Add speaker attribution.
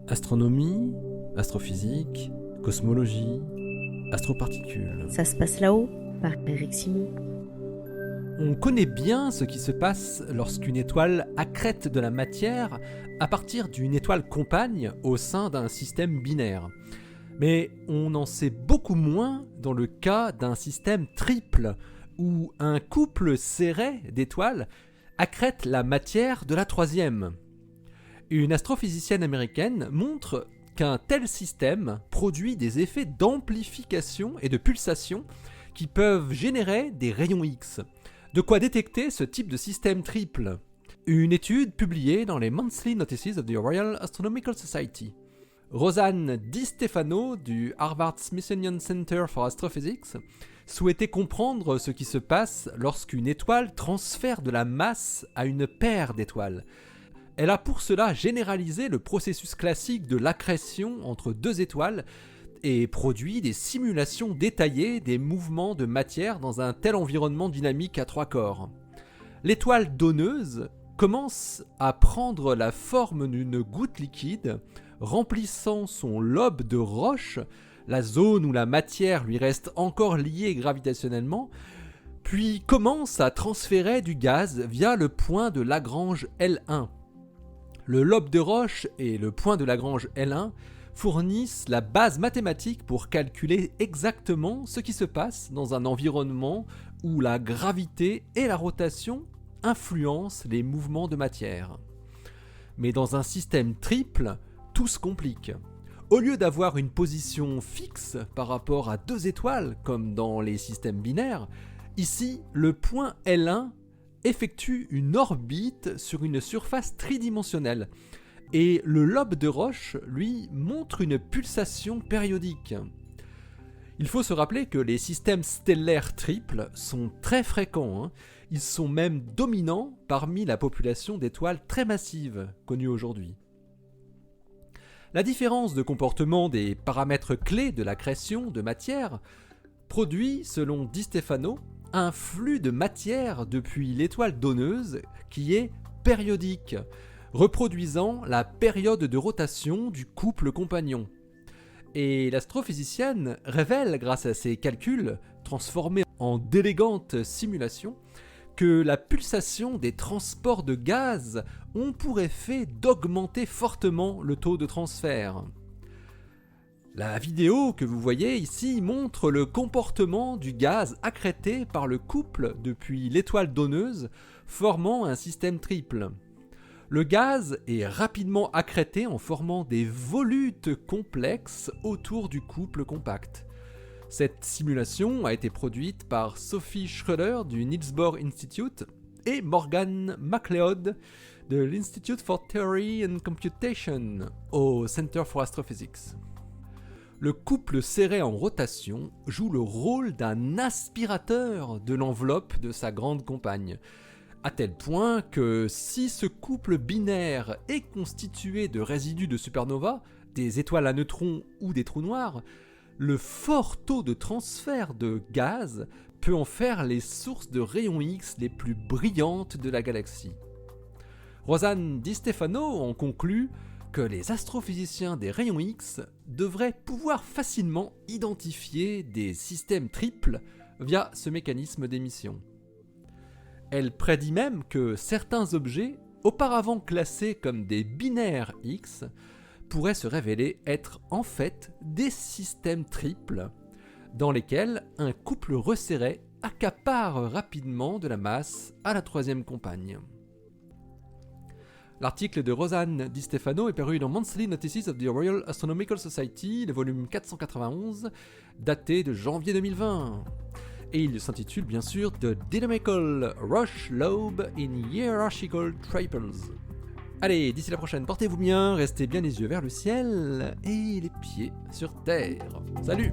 Speaker 1: Astronomie, astrophysique, cosmologie, astroparticules.
Speaker 2: Ça se passe là-haut, par Eric Simon.
Speaker 1: On connaît bien ce qui se passe lorsqu'une étoile accrète de la matière à partir d'une étoile compagne au sein d'un système binaire. Mais on en sait beaucoup moins dans le cas d'un système triple, où un couple serré d'étoiles accrète la matière de la troisième. Une astrophysicienne américaine montre qu'un tel système produit des effets d'amplification et de pulsation qui peuvent générer des rayons X. De quoi détecter ce type de système triple. Une étude publiée dans les Monthly Notices of the Royal Astronomical Society. Rosanne Di Stefano du Harvard Smithsonian Center for Astrophysics souhaitait comprendre ce qui se passe lorsqu'une étoile transfère de la masse à une paire d'étoiles. Elle a pour cela généralisé le processus classique de l'accrétion entre deux étoiles et produit des simulations détaillées des mouvements de matière dans un tel environnement dynamique à trois corps. L'étoile donneuse commence à prendre la forme d'une goutte liquide, remplissant son lobe de roche, la zone où la matière lui reste encore liée gravitationnellement, puis commence à transférer du gaz via le point de Lagrange L1. Le lobe de roche et le point de Lagrange L1 fournissent la base mathématique pour calculer exactement ce qui se passe dans un environnement où la gravité et la rotation influencent les mouvements de matière. Mais dans un système triple, tout se complique. Au lieu d'avoir une position fixe par rapport à deux étoiles, comme dans les systèmes binaires, ici, le point L1 effectue une orbite sur une surface tridimensionnelle, et le lobe de roche, lui, montre une pulsation périodique. Il faut se rappeler que les systèmes stellaires triples sont très fréquents, Ils sont même dominants parmi la population d'étoiles très massives connues aujourd'hui. La différence de comportement des paramètres clés de l'accrétion de matière produit, selon Di Stefano, un flux de matière depuis l'étoile donneuse qui est périodique, reproduisant la période de rotation du couple compagnon. Et l'astrophysicienne révèle, grâce à ses calculs transformés en d'élégantes simulations, que la pulsation des transports de gaz ont pour effet d'augmenter fortement le taux de transfert. La vidéo que vous voyez ici montre le comportement du gaz accrété par le couple depuis l'étoile donneuse, formant un système triple. Le gaz est rapidement accrété en formant des volutes complexes autour du couple compact. Cette simulation a été produite par Sophie Schroeder du Niels Bohr Institute et Morgan MacLeod de l'Institute for Theory and Computation au Center for Astrophysics. Le couple serré en rotation joue le rôle d'un aspirateur de l'enveloppe de sa grande compagne, à tel point que si ce couple binaire est constitué de résidus de supernova, des étoiles à neutrons ou des trous noirs, le fort taux de transfert de gaz peut en faire les sources de rayons X les plus brillantes de la galaxie. Rosanne Di Stefano en conclut que les astrophysiciens des rayons X devraient pouvoir facilement identifier des systèmes triples via ce mécanisme d'émission. Elle prédit même que certains objets, auparavant classés comme des binaires X, pourraient se révéler être en fait des systèmes triples, dans lesquels un couple resserré accapare rapidement de la masse à la troisième compagne. L'article de Rosanne Di Stefano est paru dans Monthly Notices of the Royal Astronomical Society, le volume 491, daté de janvier 2020. Et il s'intitule bien sûr The Dynamical Roche Lobe in Hierarchical Triples. Allez, d'ici la prochaine, portez-vous bien, restez bien les yeux vers le ciel et les pieds sur terre. Salut!